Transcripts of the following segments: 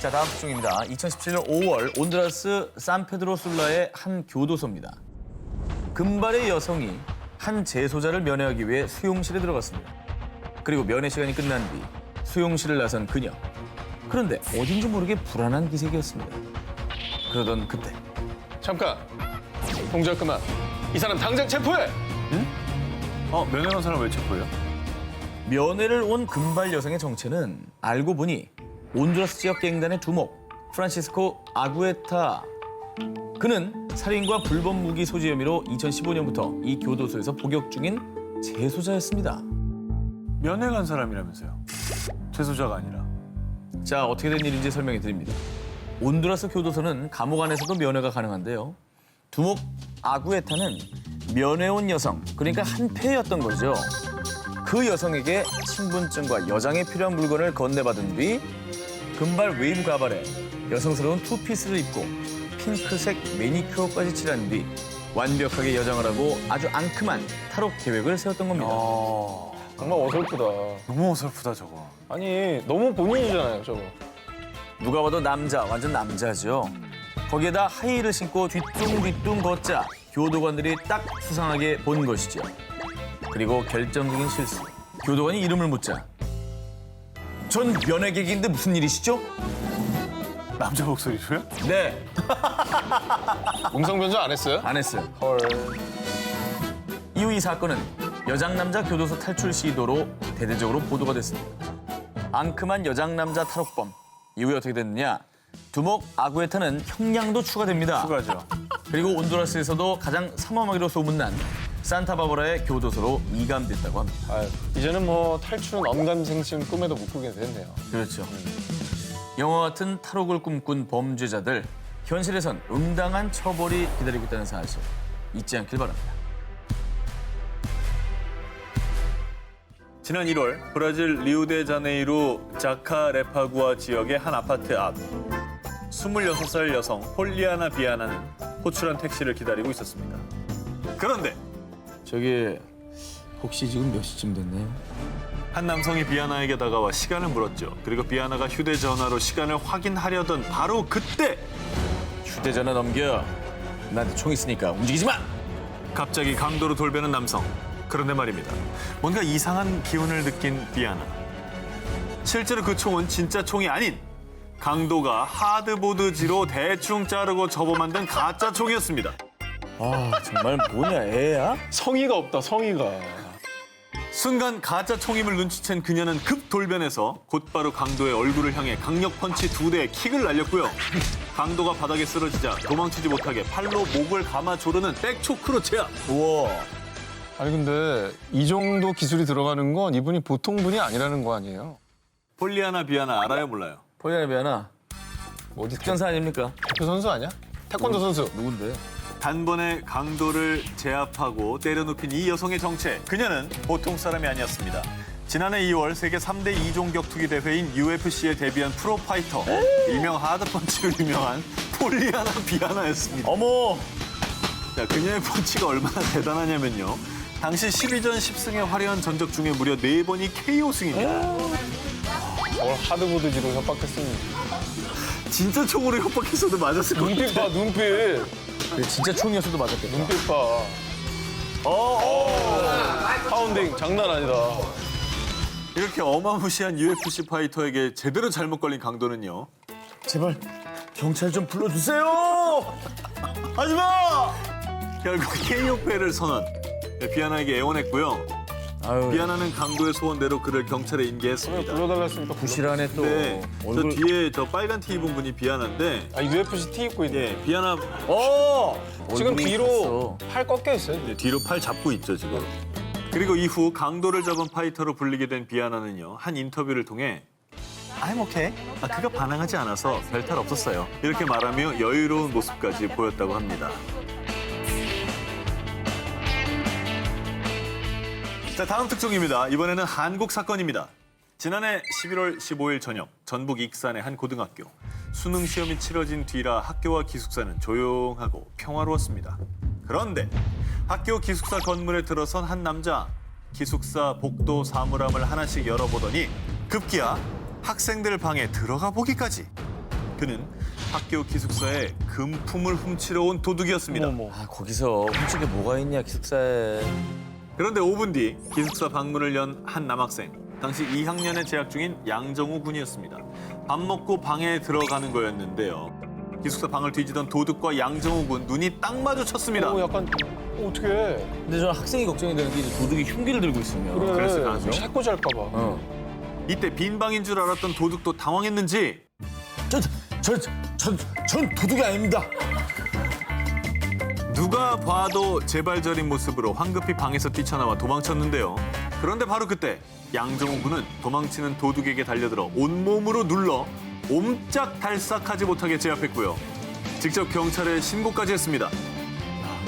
자, 다음 특종입니다. 2017년 5월 온두라스 산페드로술라의 한 교도소입니다. 금발의 여성이 한 재소자를 면회하기 위해 수용실에 들어갔습니다. 그리고 면회 시간이 끝난 뒤 수용실을 나선 그녀. 그런데 어딘지 모르게 불안한 기색이었습니다. 그러던 그때 잠깐. 동작 그만. 이 사람 당장 체포해. 면회 온 사람 왜 체포해요? 면회를 온 금발 여성의 정체는 알고 보니 온두라스 지역 갱단의 두목 프란시스코 아구에타. 그는 살인과 불법 무기 소지 혐의로 2015년부터 이 교도소에서 복역 중인 재소자였습니다. 면회 간 사람이라면서요. 재소자가 아니라. 자, 어떻게 된 일인지 설명해 드립니다. 온두라스 교도소는 감옥 안에서도 면회가 가능한데요. 두목 아구에타는 면회 온 여성, 그러니까 한패였던 거죠. 그 여성에게 신분증과 여장에 필요한 물건을 건네받은 뒤 금발 웨이브 가발에 여성스러운 투피스를 입고 핑크색 매니큐어까지 칠한 뒤 완벽하게 여장을 하고 아주 앙큼한 탈옥 계획을 세웠던 겁니다. 정말 어설프다. 너무 어설프다 저거. 아니 너무 본인이잖아요 저거. 누가 봐도 남자, 완전 남자죠. 거기에다 하이힐을 신고 뒤뚱뒤뚱 걷자 교도관들이 딱 수상하게 본 것이죠. 그리고 결정적인 실수. 교도관이 이름을 묻자. 전 면회객인데 무슨 일이시죠? 남자 목소리로요? 네, 음성 변조 안 했어요? 안 했어요. 헐. 이후 이 사건은 여장남자 교도소 탈출 시도로 대대적으로 보도가 됐습니다. 앙큼한 여장남자 탈옥범. 이후에 어떻게 됐느냐? 두목 아구에타는 형량도 추가됩니다. 추가죠. 그리고 온두라스에서도 가장 삼엄하기로 소문난 산타바바라의 교도소로 이감됐다고 합니다. 아유, 이제는 뭐 탈출은 언감생심 꿈에도 못 꾸게 됐네요. 그렇죠. 영화 같은 탈옥을 꿈꾼 범죄자들, 현실에선 응당한 처벌이 기다리고 있다는 사실 잊지 않길 바랍니다. 지난 1월 브라질 리우데자네이루 자카레파구아 지역의 한 아파트 앞 26살 여성 폴리아나 비아나는 호출한 택시를 기다리고 있었습니다. 그런데 저기 혹시 지금 몇 시쯤 됐나요? 한 남성이 비아나에게 다가와 시간을 물었죠. 그리고 비아나가 휴대전화로 시간을 확인하려던 바로 그때 휴대전화 넘겨. 나한테 총 있으니까 움직이지 마! 갑자기 강도로 돌변한 남성. 그런데 말입니다. 뭔가 이상한 기운을 느낀 비아나. 실제로 그 총은 진짜 총이 아닌 강도가 하드보드지로 대충 자르고 접어 만든 가짜 총이었습니다. 아, 정말 뭐냐, 애야? 성의가 없다 성의가. 순간 가짜 총임을 눈치챈 그녀는 급 돌변해서 곧바로 강도의 얼굴을 향해 강력 펀치 2대의 킥을 날렸고요. 강도가 바닥에 쓰러지자 도망치지 못하게 팔로 목을 감아 조르는 백초크로 제압. 우와. 아니 근데 이 정도 기술이 들어가는 건 이분이 보통 분이 아니라는 거 아니에요? 폴리아나 비아나 알아요 몰라요? 폴리아나 비아나 어디 특전사 아닙니까? 대표 선수 아니야? 태권도 선수. 누군데? 단번에 강도를 제압하고 때려눕힌 이 여성의 정체. 그녀는 보통 사람이 아니었습니다. 지난해 2월 세계 3대 이종 격투기 대회인 UFC에 데뷔한 프로파이터. 일명 하드펀치로 유명한 폴리아나 비아나였습니다. 어머! 자, 그녀의 펀치가 얼마나 대단하냐면요. 당시 12전 10승의 화려한 전적 중에 무려 4번이 KO승입니다. 하드보드지로 협박했으니. 진짜 총으로 협박했어도 맞았을 것 눈빛 봐 눈빛. 그래, 진짜 총이었어도 맞았겠다. 눈빛 봐. 파운딩 장난 아니다. 이렇게 어마무시한 UFC 파이터에게 제대로 잘못 걸린 강도는요. 제발 경찰 좀 불러주세요! 하지마! 결국 KO패를 선언. 비아나에게 애원했고요. 아유, 비아나는 강도의 소원대로 그를 경찰에 인계했습니다. 불러달라 했으니까 부실하네 또. 네, 얼굴... 저 뒤에 저 빨간 티 입은 분이 비아나인데, 아 UFC 티 입고 있네. 예, 비아나 지금 얼굴이 뒤로 컸어. 팔 꺾여 있어요. 네, 뒤로 팔 잡고 있죠 지금. 그리고 이후 강도를 잡은 파이터로 불리게 된 비아나는요, 한 인터뷰를 통해 I'm okay. 그가 반항하지 않아서 별탈 없었어요. 이렇게 말하며 여유로운 모습까지 보였다고 합니다. 자, 다음 특종입니다. 이번에는 한국 사건입니다. 지난해 11월 15일 저녁 전북 익산의 한 고등학교. 수능 시험이 치러진 뒤라 학교와 기숙사는 조용하고 평화로웠습니다. 그런데 학교 기숙사 건물에 들어선 한 남자. 기숙사 복도 사물함을 하나씩 열어보더니 급기야 학생들 방에 들어가 보기까지. 그는 학교 기숙사에 금품을 훔치러 온 도둑이었습니다. 아, 거기서 훔친 게 뭐가 있냐, 기숙사에. 그런데 5분 뒤 기숙사 방문을 연 한 남학생. 당시 2학년에 재학 중인 양정우 군이었습니다. 밥 먹고 방에 들어가는 거였는데요. 기숙사 방을 뒤지던 도둑과 양정우 군 눈이 딱 마주쳤습니다. 약간 어떻게 해? 근데 저는 학생이 걱정이 되는 게 이제 도둑이 흉기를 들고 있으면. 그랬을 가능성이. sä고 잘까 봐. 이때 빈 방인 줄 알았던 도둑도 당황했는지 전 도둑이 아닙니다. 누가 봐도 재발절인 모습으로 황급히 방에서 뛰쳐나와 도망쳤는데요. 그런데 바로 그때 양정우 군은 도망치는 도둑에게 달려들어 온몸으로 눌러 옴짝달싹하지 못하게 제압했고요. 직접 경찰에 신고까지 했습니다.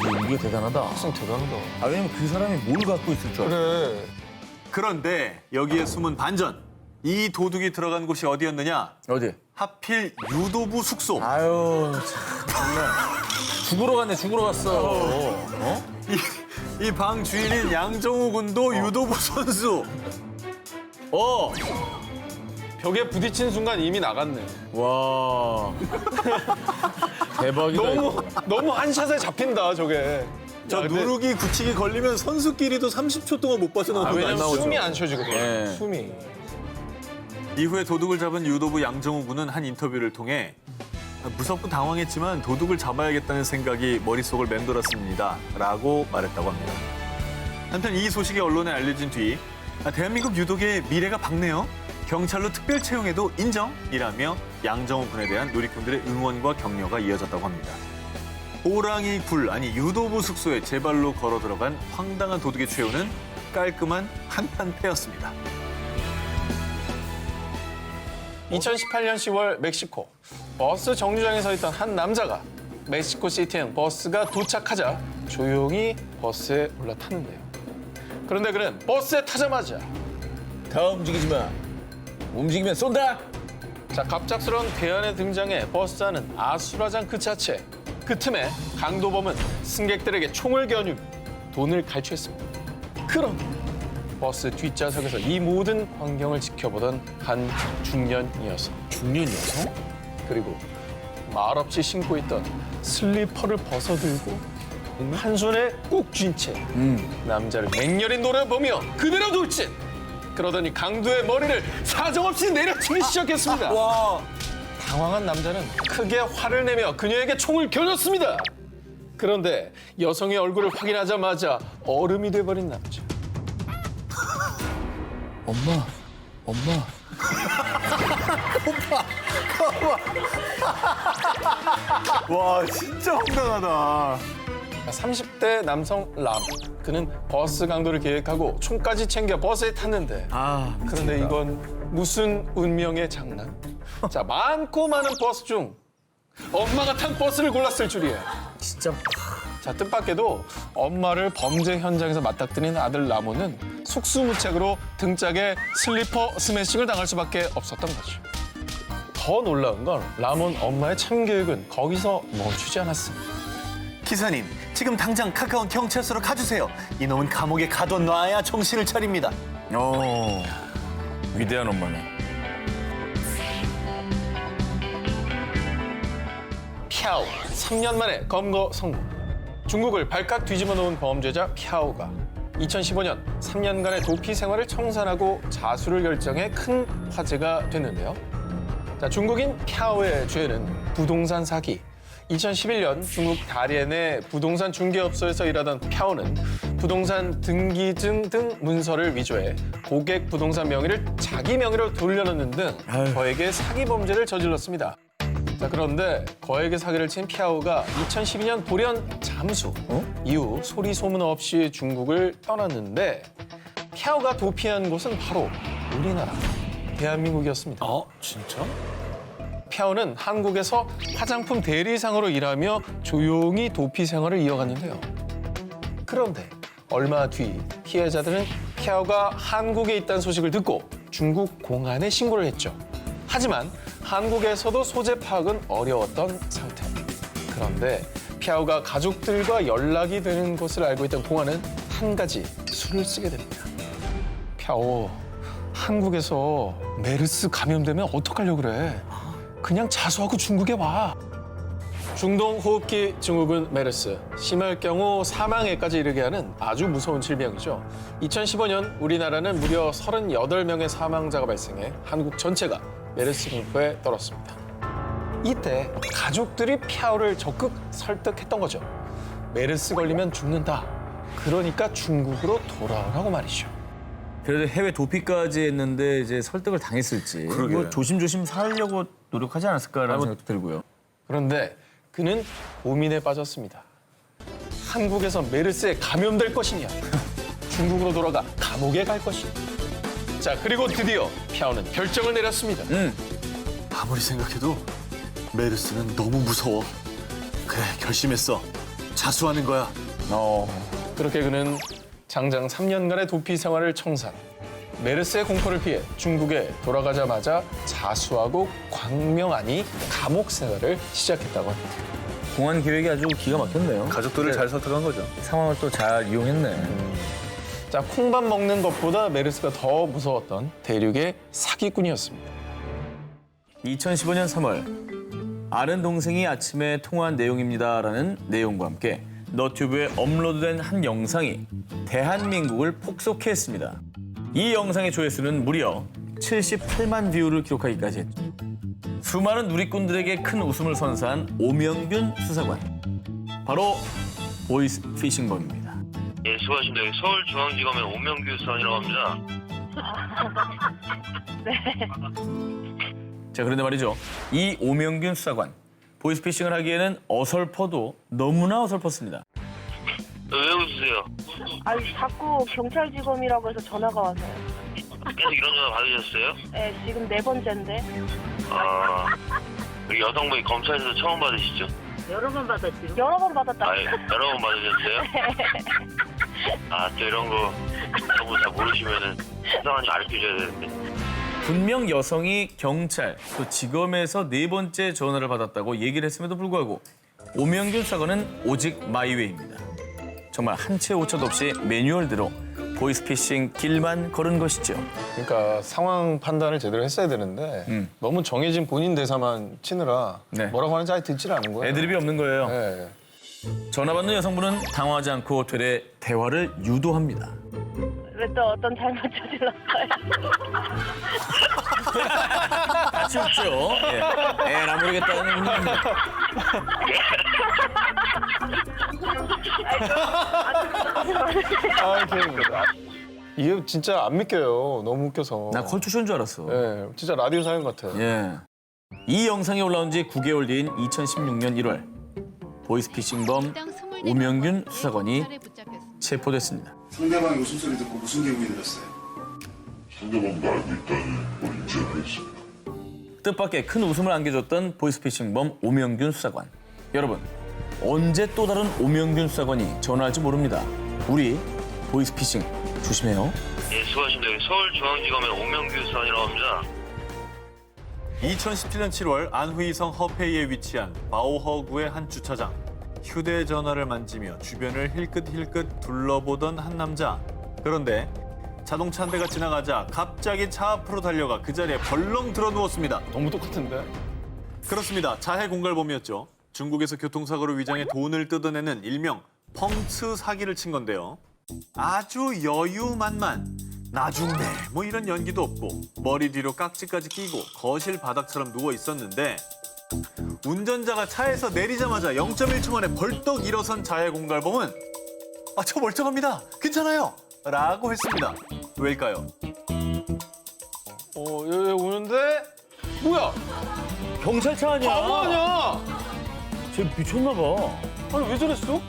근데 이게 대단하다. 학생 대단하다. 아, 왜냐면 그 사람이 뭘 갖고 있을 줄 알아. 그래. 그런데 여기에 숨은 반전. 이 도둑이 들어간 곳이 어디였느냐? 어디? 하필 유도부 숙소. 아유, 참, 정말. 죽으러 갔네, 죽으러 갔어. 어? 이 방 주인인 양정우 군도 유도부 선수. 벽에 부딪힌 순간 이미 나갔네. 와. 대박이다. 너무 한 샷에 잡힌다 저게. 저 근데- 누르기 굳히기 걸리면 선수끼리도 30초 동안 못 빠져나오는 거 왜냐면 아니죠? 숨이 안 쉬어지거든. 네. 숨이. 이후에 도둑을 잡은 유도부 양정우 군은 한 인터뷰를 통해 무섭고 당황했지만 도둑을 잡아야겠다는 생각이 머릿속을 맴돌았습니다. 라고 말했다고 합니다. 한편 이 소식이 언론에 알려진 뒤 대한민국 유독의 미래가 밝네요. 경찰로 특별 채용에도 인정이라며 양정우 군에 대한 누리꾼들의 응원과 격려가 이어졌다고 합니다. 호랑이 굴 아니 유도부 숙소에 제 발로 걸어 들어간 황당한 도둑의 최후는 깔끔한 한판패였습니다. 2018년 10월 멕시코 버스 정류장에 서 있던 한 남자가 멕시코 시티행 버스가 도착하자 조용히 버스에 올라탔는데요. 그런데 그는 버스에 타자마자 다 움직이지 마. 움직이면 쏜다. 자 갑작스러운 괴한에 등장해 버스 안은 아수라장 그 자체. 그 틈에 강도범은 승객들에게 총을 겨누며 돈을 갈취했습니다. 그런데 버스 뒷좌석에서 이 모든 광경을 지켜보던 한 중년 여성. 중년 여성? 그리고 말없이 신고 있던 슬리퍼를 벗어들고 한 손에 꼭 쥔 채 남자를 맹렬히 노려보며 그대로 돌진. 그러더니 강도의 머리를 사정없이 내려치기 시작했습니다. 와. 당황한 남자는 크게 화를 내며 그녀에게 총을 겨눴습니다. 그런데 여성의 얼굴을 확인하자마자 얼음이 돼버린 남자. 엄마. 와 진짜 황당하다. 30대 남성 람. 그는 버스 강도를 계획하고 총까지 챙겨 버스에 탔는데 아, 그런데 이건 무슨 운명의 장난? 자, 많고 많은 버스 중 엄마가 탄 버스를 골랐을 줄이야. 진짜. 자, 뜻밖에도 엄마를 범죄 현장에서 맞닥뜨린 아들 라몬은 속수무책으로 등짝에 슬리퍼 스매싱을 당할 수밖에 없었던 거죠. 더 놀라운 건 라몬 엄마의 참교육은 거기서 멈추지 않았습니다. 기사님, 지금 당장 가까운 경찰서로 가주세요. 이놈은 감옥에 가둬놔야 정신을 차립니다. 위대한 엄마네. 펴오, 3년 만에 검거 성공. 중국을 발칵 뒤집어 놓은 범죄자 펴오가 2015년 3년간의 도피 생활을 청산하고 자수를 결정해 큰 화제가 됐는데요. 자, 중국인 펴오의 죄는 부동산 사기. 2011년 중국 다롄의 부동산 중개업소에서 일하던 펴오는 부동산 등기증 등 문서를 위조해 고객 부동산 명의를 자기 명의로 돌려놓는 등 거액의 사기 범죄를 저질렀습니다. 자, 그런데 거액의 사기를 친 펴오가 2012년 돌연 잠수. 이후 소리 소문 없이 중국을 떠났는데 펴오가 도피한 곳은 바로 우리나라, 대한민국이었습니다. 진짜? 펴오는 한국에서 화장품 대리상으로 일하며 조용히 도피 생활을 이어갔는데요. 그런데 얼마 뒤 피해자들은 펴오가 한국에 있다는 소식을 듣고 중국 공안에 신고를 했죠. 하지만 한국에서도 소재 파악은 어려웠던 상태. 그런데 펴오가 가족들과 연락이 되는 것을 알고 있던 공안은 한 가지 수를 쓰게 됩니다. 펴오, 한국에서 메르스 감염되면 어떡하려고 그래? 그냥 자수하고 중국에 와. 중동 호흡기 증후군 메르스, 심할 경우 사망에까지 이르게 하는 아주 무서운 질병이죠. 2015년 우리나라는 무려 38명의 사망자가 발생해 한국 전체가 메르스 공포에 떨었습니다. 이때 가족들이 피아오를 적극 설득했던 거죠. 메르스 걸리면 죽는다. 그러니까 중국으로 돌아오라고 말이죠. 그래도 해외 도피까지 했는데 이제 설득을 당했을지 그러게. 뭐 조심조심 살려고 노력하지 않았을까라는 생각도 들고요. 그런데 그는 고민에 빠졌습니다. 한국에서 메르스에 감염될 것이냐, 중국으로 돌아가 감옥에 갈 것이냐. 자, 그리고 드디어 피아오는 결정을 내렸습니다. 아무리 생각해도 메르스는 너무 무서워. 그래, 결심했어. 자수하는 거야. 그렇게 그는 장장 3년간의 도피 생활을 청산. 메르스의 공포를 피해 중국에 돌아가자마자 자수하고 광명하니 감옥 생활을 시작했다고 합니다. 공안 계획이 아주 기가 막혔네요. 가족들을 잘 설득한 거죠. 상황을 또 잘 이용했네. 자, 콩밥 먹는 것보다 메르스가 더 무서웠던 대륙의 사기꾼이었습니다. 2015년 3월 아는 동생이 아침에 통화한 내용입니다라는 내용과 함께 너튜브에 업로드된 한 영상이 대한민국을 폭소케 했습니다. 이 영상의 조회수는 무려 78만 뷰를 기록하기까지 했죠. 수많은 누리꾼들에게 큰 웃음을 선사한 오명균 수사관. 바로 보이스 피싱범입니다. 예, 수고하십니다. 여기 서울중앙지검의 오명규 수사관이라고 합니다. 자, 그런데 말이죠. 이 오명균 수사관. 보이스 피싱을 하기에는 어설퍼도 너무나 어설펐습니다. 왜 웃으세요? 아니 자꾸 경찰직원이라고 해서 전화가 와서요. 계속 이런 전화 받으셨어요? 네, 지금 4번째인데. 아, 우리 여성분이 검찰에서 처음 받으시죠? 여러 번 받았다. 여러 번 받으셨어요? 아, 또 이런 거 너무 잘 모르시면은 수사관이 가르쳐줘야 되는데. 분명 여성이 경찰, 또 지검에서 4번째 전화를 받았다고 얘기를 했음에도 불구하고 오명균 수사관은 오직 마이웨이입니다. 정말 한 채 오차도 없이 매뉴얼대로 보이스피싱 길만 걸은 것이죠. 그러니까 상황 판단을 제대로 했어야 되는데 너무 정해진 본인 대사만 치느라 네. 뭐라고 하는지 아예 듣질 않은 거예요. 애드립이 없는 거예요. 네. 전화 받는 여성분은 당황하지 않고 되레 대화를 유도합니다. 왜 또 어떤 잘못 저질렀어요? 같이 웃죠. 예. 에라 모르겠다는 분입니다. 아, 재밌다. 이게 진짜 안 믿겨요. 너무 웃겨서. 나 컬투쇼인 줄 알았어. 네, 진짜 라디오 사연 같아요. 예. 이 영상이 올라온 지 9개월 뒤인 2016년 1월 보이스피싱범 오명균 수사관이 체포됐습니다. 상대방의 웃음소리 듣고 무슨 기분이 들었어요? 상대방도 알고 있다는 걸 인지하고 있습니다. 뜻밖의 큰 웃음을 안겨줬던 보이스피싱범 오명균 수사관. 여러분, 언제 또 다른 오명균 수사관이 전화할지 모릅니다. 우리 보이스피싱 조심해요. 예, 수고하십니다. 여기 서울중앙지검의 오명규 수사관이라고 합니다. 2017년 7월 안후이성 허페이에 위치한 바오허구의 한 주차장. 휴대전화를 만지며 주변을 힐끗힐끗 둘러보던 한 남자. 그런데 자동차 한 대가 지나가자 갑자기 차 앞으로 달려가 그 자리에 벌렁 들어누웠습니다. 너무 똑같은데? 그렇습니다. 자해 공갈범이었죠. 중국에서 교통사고로 위장해 돈을 뜯어내는 일명 펑츠 사기를 친 건데요. 아주 여유만만, 나중네 뭐 이런 연기도 없고 머리 뒤로 깍지까지 끼고 거실 바닥처럼 누워 있었는데 운전자가 차에서 내리자마자 0.1초 만에 벌떡 일어선 자해 공갈범은 저 멀쩡합니다. 괜찮아요. 라고 했습니다. 왜일까요? 여기 오는데 뭐야? 경찰차 아니야? 바보 아니야? 쟤 미쳤나 봐. 아니 왜 저랬어?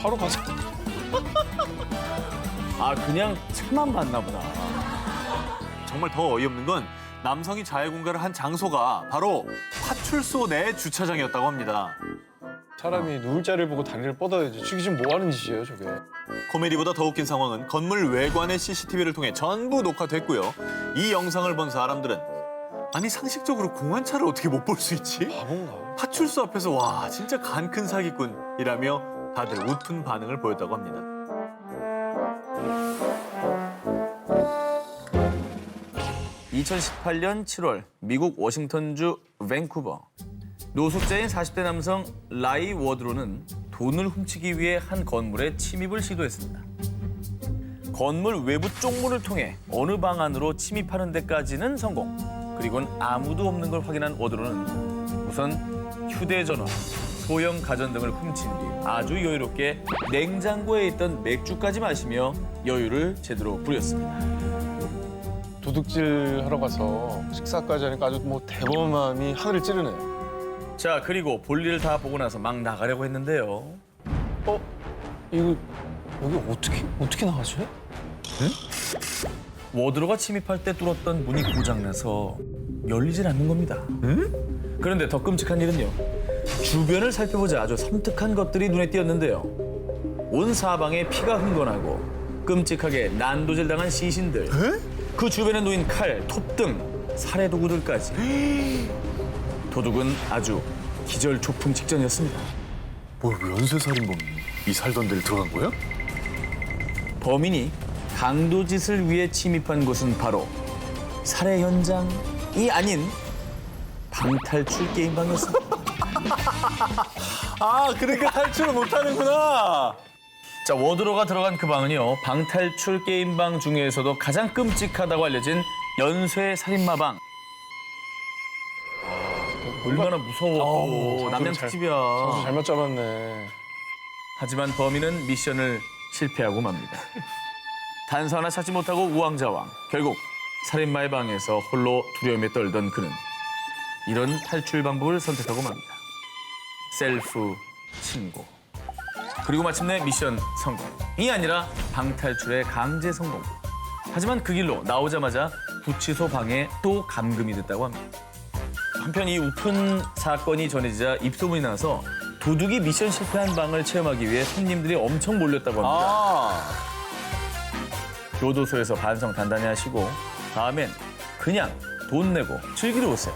바로 가자. 아, 그냥 차만 봤나 보다. 정말 더 어이없는 건 남성이 자해 공갈을 한 장소가 바로 파출소 내 주차장이었다고 합니다. 사람이 누울 자리를 보고 다리를 뻗어야지. 저게 지금 뭐 하는 짓이에요, 저게? 코미디보다 더 웃긴 상황은 건물 외관의 CCTV를 통해 전부 녹화됐고요. 이 영상을 본 사람들은 아니 상식적으로 공안차를 어떻게 못 볼 수 있지? 바본가? 파출소 앞에서 와 진짜 간 큰 사기꾼이라며 다들 웃픈 반응을 보였다고 합니다. 2018년 7월 미국 워싱턴주 밴쿠버. 노숙자인 40대 남성 라이 워드로는 돈을 훔치기 위해 한 건물에 침입을 시도했습니다. 건물 외부 쪽문을 통해 어느 방 안으로 침입하는 데까지는 성공. 그리고는 아무도 없는 걸 확인한 워드로는 우선 휴대전화, 소형 가전 등을 훔친 뒤 아주 여유롭게 냉장고에 있던 맥주까지 마시며 여유를 제대로 부렸습니다. 도둑질 하러 가서 식사까지 하니까 아주 뭐 대범함이 하늘을 찌르네요. 자, 그리고 볼일을 다 보고 나서 막 나가려고 했는데요. 이거 여기 어떻게 나가지? 워드로가 침입할 때 뚫었던 문이 고장나서 열리질 않는 겁니다. 그런데 더 끔찍한 일은요. 주변을 살펴보자 아주 섬뜩한 것들이 눈에 띄었는데요. 온 사방에 피가 흥건하고 끔찍하게 난도질 당한 시신들. 그 주변에 놓인 칼, 톱 등 살해 도구들까지. 도둑은 아주 기절초풍 직전이었습니다. 뭐 연쇄살인범이 살던 데를 들어간 거야? 범인이 강도짓을 위해 침입한 곳은 바로 살해 현장이 아닌 방탈출 게임방이었습니다. 아, 그러니까 탈출을 못하는구나. 자, 워드로가 들어간 그 방은요. 방탈출 게임방 중에서도 가장 끔찍하다고 알려진 연쇄 살인마방. 얼마나 무서워. 남양 특집이야. 선수 잘못 잡았네. 하지만 범인은 미션을 실패하고 맙니다. 단서 하나 찾지 못하고 우왕좌왕. 결국 살인마의 방에서 홀로 두려움에 떨던 그는 이런 탈출 방법을 선택하고 맙니다. 셀프 신고. 그리고 마침내 미션 성공이 아니라 방탈출의 강제 성공. 하지만 그 길로 나오자마자 구치소 방에 또 감금이 됐다고 합니다. 한편 이 우픈 사건이 전해지자 입소문이 나서 도둑이 미션 실패한 방을 체험하기 위해 손님들이 엄청 몰렸다고 합니다. 교도소에서 반성 단단히 하시고 다음엔 그냥 돈 내고 즐기러 오세요.